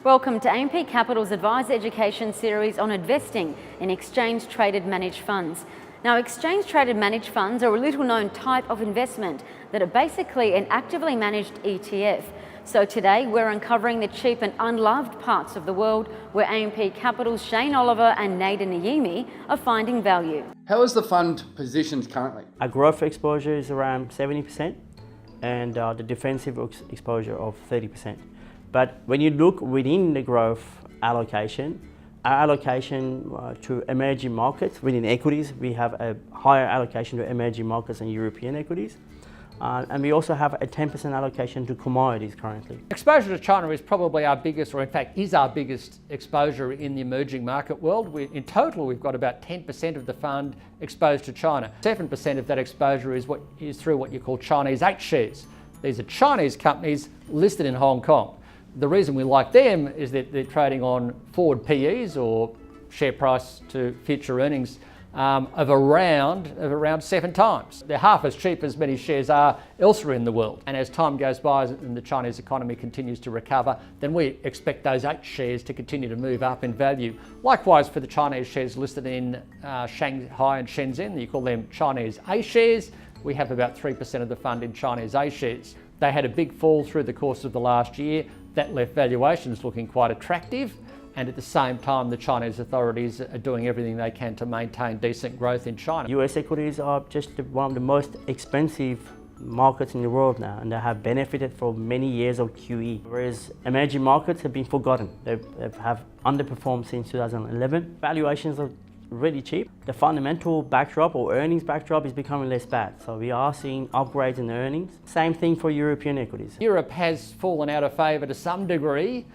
Welcome to AMP Capital's Advisor Education series on investing in exchange-traded managed funds. Now, exchange-traded managed funds are a little-known type of investment that are basically an actively managed ETF. So today, we're uncovering the cheap and unloved parts of the world where AMP Capital's Shane Oliver and Nader Naimi are finding value. How is the fund positioned currently? Our growth exposure is around 70% and the defensive exposure of 30%. But when you look within the growth allocation, our allocation to emerging markets, within equities, we have a higher allocation to emerging markets and European equities. And we also have a 10% allocation to commodities currently. Exposure to China is probably our biggest, or in fact is our biggest exposure in the emerging market world. In total, we've got about 10% of the fund exposed to China. 7% of that exposure is through what you call Chinese H shares. These are Chinese companies listed in Hong Kong. The reason we like them is that they're trading on forward PEs, or share price to future earnings, of around 7 times. They're half as cheap as many shares are elsewhere in the world. And as time goes by and the Chinese economy continues to recover, then we expect those H shares to continue to move up in value. Likewise for the Chinese shares listed in Shanghai and Shenzhen, you call them Chinese A shares. We have about 3% of the fund in Chinese A shares. They had a big fall through the course of the last year. That left valuations looking quite attractive, and at the same time the Chinese authorities are doing everything they can to maintain decent growth in China. US equities are just one of the most expensive markets in the world now, and they have benefited from many years of QE, whereas emerging markets have been forgotten. They have underperformed since 2011. Valuations are really cheap. The fundamental backdrop or earnings backdrop is becoming less bad. So we are seeing upgrades in earnings. Same thing for European equities. Europe has fallen out of favour to some degree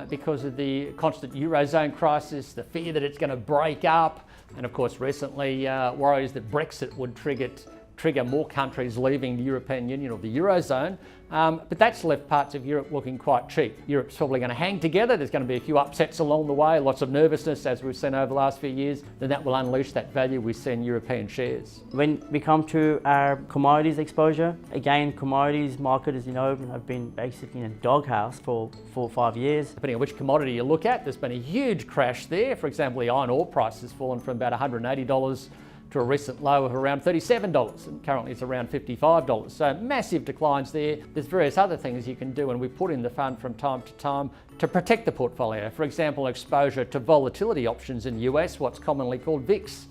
because of the constant Eurozone crisis, the fear that it's going to break up, and of course recently worries that Brexit would trigger more countries leaving the European Union or the Eurozone. But that's left parts of Europe looking quite cheap. Europe's probably going to hang together. There's going to be a few upsets along the way, lots of nervousness as we've seen over the last few years. Then that will unleash that value we see in European shares. When we come to our commodities exposure, again, commodities market, as you know, have been basically in a doghouse for 4 or 5 years. Depending on which commodity you look at, there's been a huge crash there. For example, the iron ore price has fallen from about $180 to a recent low of around $37, and currently it's around $55. So massive declines there. There's various other things you can do, and we put in the fund from time to time to protect the portfolio. For example, exposure to volatility options in the US, what's commonly called VIX,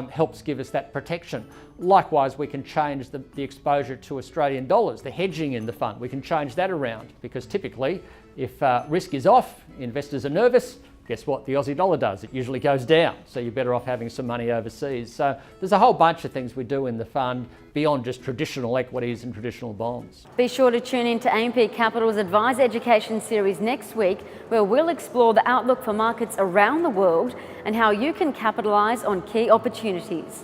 helps give us that protection. Likewise, we can change the exposure to Australian dollars, the hedging in the fund. We can change that around because typically if risk is off, investors are nervous, guess what the Aussie dollar does? It usually goes down, so you're better off having some money overseas. So there's a whole bunch of things we do in the fund beyond just traditional equities and traditional bonds. Be sure to tune in to AMP Capital's Advisor Education series next week, where we'll explore the outlook for markets around the world and how you can capitalise on key opportunities.